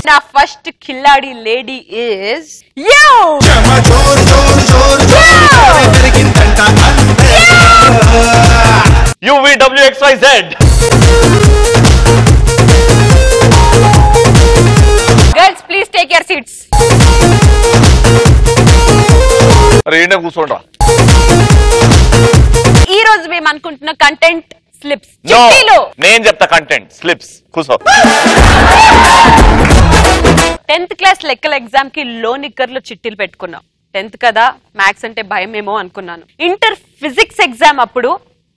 నా ఫస్ట్ కిల్లాడి lady is you. UVWXYZ. Girls, please take your seats. రేనే కూర్చోండ్రా. ఈ రోజు మేము అనుకుంటున్న కంటెంట్ స్లిప్స్. నేను చెప్తా కంటెంట్ స్లిప్స్. కూర్చో. 10th క్లాస్ లెక్కల ఎగ్జామ్ కి లో నిక్కర్లు చిట్టీలు పెట్టుకున్నాం. 10th కదా, మ్యాథ్స్ అంటే భయమేమో అనుకున్నాను. ఇంటర్ ఫిజిక్స్ ఎగ్జామ్ అప్పుడు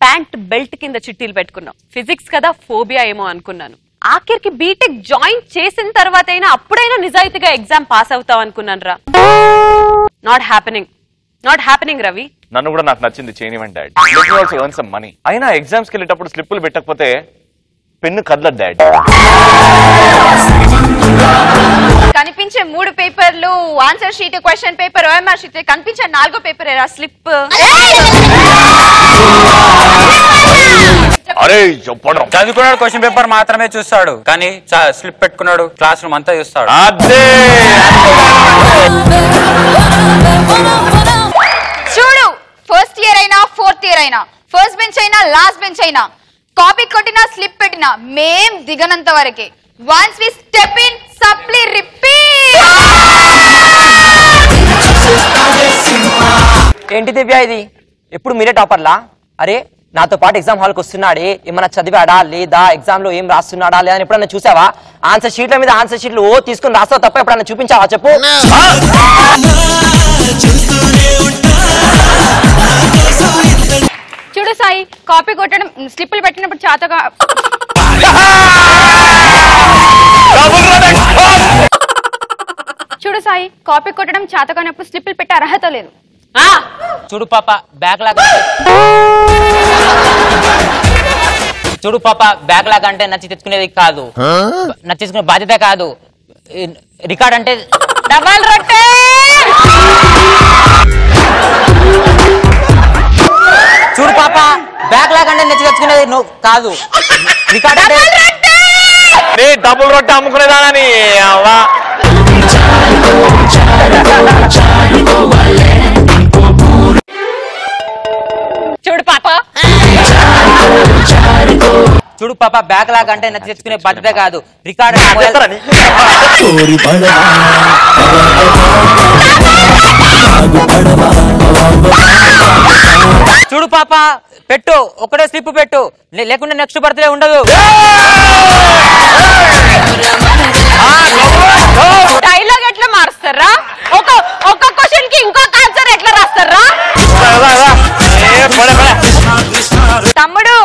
ప్యాంట్ బెల్ట్ కింద చిట్టీలు పెట్టుకున్నాం. ఫిజిక్స్ కదా, ఫోబియా ఏమో అనుకున్నాను. ఆఖరికి బీటెక్ జాయిన్ చేసిన తర్వాత అయినా అప్పుడైనా నిజాయితీగా ఎగ్జామ్ పాస్ అవుతావు అనుకున్నాను రా. Not happening Ravi. నన్ను కూడా నాకు నచ్చింది చేయనివ్వండి dad. Let me also earn some money. అయినా ఎగ్జామ్స్కి వెళ్ళేటప్పుడు స్లిప్పులు పెట్టకపోతే పెన్ను కదలదు డాడ్. కనిపించే 3 పేపర్లు, answer sheet, question paper, OMR sheet, కనిపించే 4వ పేపర్ ఏరా స్లిప్. అరే చెప్పడం చదువుకున్నాడు, క్వశ్చన్ పేపర్ మాత్రమే చూస్తాడు, కానీ స్లిప్ పెట్టుకున్నాడు క్లాస్ రూమ్ అంతా చూస్తాడు. అదే చూడు, ఫస్ట్ ఇయర్ అయినా 4th ఇయర్ అయినా, ఫస్ట్ బెంచ్ అయినా లాస్ట్ బెంచ్ అయినా, కాపీ కొట్టినా స్లిప్ పెట్టినా మేం దిగనంత వరకే. Once we step in supply repeat. ఏంటి దివ్య ఇది? ఎప్పుడు మీరే టాపర్లా? అరే నాతో పాటు ఎగ్జామ్ హాల్కి వస్తున్నాడే, ఏమన్నా చదివాడా లేదా, ఎగ్జామ్ లో ఏం రాస్తున్నాడా లేదా అని ఎప్పుడన్నా చూసావా? ఆన్సర్ షీట్ల మీద ఆన్సర్ షీట్లు తీసుకుని రాస్తావు తప్ప ఎప్పుడన్నా చూపించావా చెప్పు? చూడు సాయి, కాపీ కొట్టడం స్లిప్పులు పెట్టినప్పుడు చేతగా. చూడు సాయి, కాపీ కొట్టడం చేతగానప్పుడు స్లిప్పులు పెట్టే అర్హత లేదు. చూడు పాప బ్యాక్ లాగా, చూడు పాప బ్యాక్ లాగా అంటే నచ్చి తెచ్చుకునేది కాదు, నచ్చి తెచ్చుకునే బాధ్యత కాదు. రికార్డ్ అంటే డబల్ రొట్టె. చూడు పాప బ్యాక్ లాగా అంటే నచ్చి తెచ్చుకునేది కాదు, రికార్డ్ అంటే డబుల్ రొట్టె అమ్ముకునేదానని. చూడు పాప, చూడు పాప బ్యాక్ లాగా అంటే నచ్చి తెచ్చుకునే బాధ్యత కాదు, రికార్డ్. చూడు పాప పెట్టు, ఒకటే స్లిప్ పెట్టు, లేకుంటే నెక్స్ట్ బర్త్డే ఉండదు. డైలాగ్ ఎట్లా మారుస్తారా? ఒక క్వశ్చన్ కి ఇంకొక ఆన్సర్ ఎట్లా రాస్తారా? తమ్ముడు,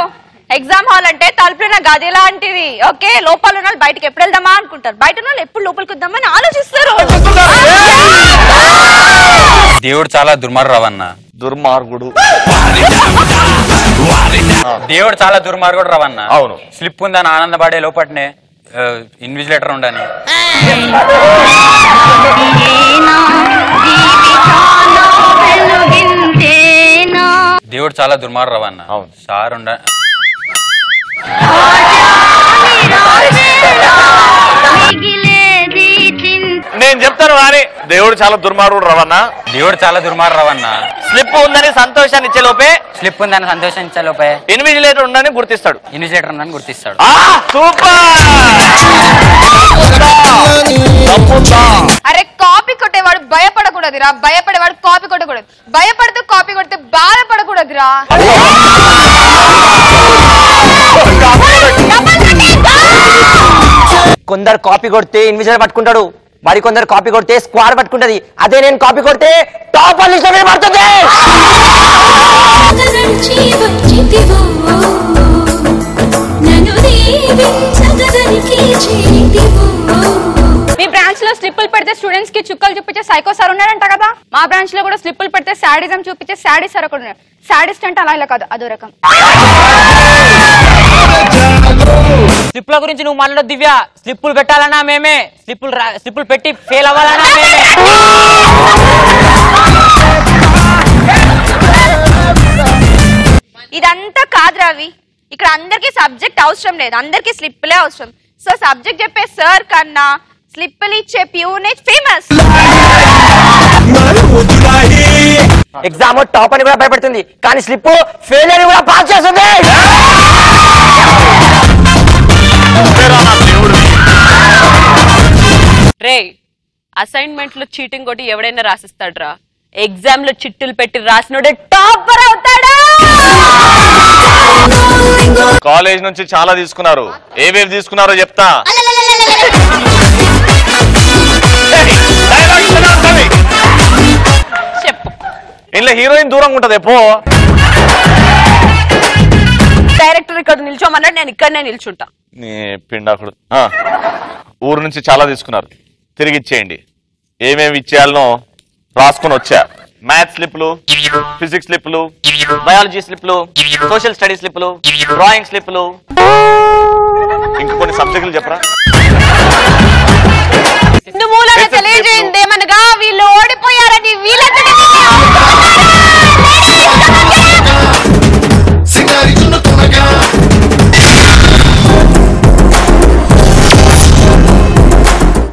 ఎగ్జామ్ హాల్ అంటే తలుపున గది లాంటిది. ఓకే, లోపల ఉన్న వాళ్ళు బయటకి ఎప్పుడు వెళ్దామా అనుకుంటారు, బయట ఉన్న వాళ్ళు ఎప్పుడు లోపలికి వద్దామని ఆలోచిస్తారు. దేవుడు చాలా దుర్మార్గవన్న. దుర్మార్గుడు. దేవుడు చాలా దుర్మార్గుడు రవన్న. అవును. స్లిప్ ఉందని ఆనందపడే లోపట్నే ఇన్విజిలేటర్ ఉండని. దేవుడు చాలా దుర్మార్గం రవన్న. అవును. సార్ ఉండ నేను చెప్తాను వారి దేవుడు చాలా దుర్మార్గుడు రవన్న. దేవుడు చాలా దుర్మార్గం రవన్న. స్లిప్ ఉందని సంతోషాన్ని ఇచ్చే లోపే, స్లిప్ ఉందని సంతోషించే లోపే ఇన్విజిలేటర్ ఉందని గుర్తిస్తాడు. ఇన్విజిలేటర్ ఉందని గుర్తిస్తాడు. అరే కాపీ కొట్టేవాడు భయపడకూడదురా, భయపడేవాడు కాపీ కొట్టకూడదు. భయపడుతూ కాపీ కొడితే బాధపడకూడదురా. కొందరు కాపీ కొడితే ఇన్విజిలేటర్ పట్టుకుంటాడు, మరి కొందరు కాపీ కొడితే స్క్వాడ్ పట్టుకుంటది. అదే నేను కాపీ కొడితే టాపర్ లిస్ట్ లో పడుతుంది. మీ బ్రాంచ్ లో స్లిప్పులు పెడితే స్టూడెంట్స్ కి చుక్కలు చూపించే సైకో సార్ ఉన్నాడంట కదా. మా బ్రాంచ్ లో కూడా స్లిప్పులు పెడితే శాడిజం చూపించే శాడీ సార్ ఒకడు ఉన్నాడు. శాడిస్ట్ అంటే అలా ఇలా కాదు, అదో రకం. స్లిప్ల గురించి నువ్వు మనలో దివ్య, స్లిప్పులు పెట్టాలన్నా మేమే, స్లిప్పులు పెట్టి ఫెయిల్ అవ్వాలన్నా మేమే. ఇదంతా కాదు రవి, ఇక్కడ అందరికి సబ్జెక్ట్ అవసరం లేదు, అందరికి స్లిప్పులే అవసరం. సో సబ్జెక్ట్ చెప్పే సార్ కన్నా స్లిప్పులు ఇచ్చే ప్యూనే ఫేమస్. ఎగ్జామ్ టాప్ అని కూడా భయపడుతుంది కానీ స్లిప్ ఫెయిల్ అని కూడా పాస్ చేస్తుంది. రే అసైన్మెంట్ లో చీటింగ్ కొట్టి ఎవడైనా రాసిస్తాడ్రా, ఎగ్జామ్ లో చిట్టులు పెట్టి రాసినోడే టాపర్ అవుతాడా? కాలేజ్ నుంచి చాలా తీసుకున్నారు, ఏవేవి తీసుకున్నారో చెప్తా. చెప్పు. ఇంట్లో హీరోయిన్ దూరంగా ఉంటది ఎప్పో. డైరెక్టర్ ఇక్కడ నిల్చోమన్నాడు, నేను ఇక్కడనే నిల్చుంటా. నీ పిండాకుడు. ఊరు నుంచి చాలా తీసుకున్నారు, తిరిగి ఇచ్చేయండి. ఏమేమి ఇచ్చేయాలనో రాసుకొని వచ్చా. మ్యాథ్స్ స్లిప్లు, ఫిజిక్స్ స్లిప్లు, బయాలజీ స్లిప్లు, సోషల్ స్టడీస్ స్లిప్లు, డ్రాయింగ్ స్లిప్లు, ఇంక కొన్ని సబ్జెక్టులు చెప్పరా.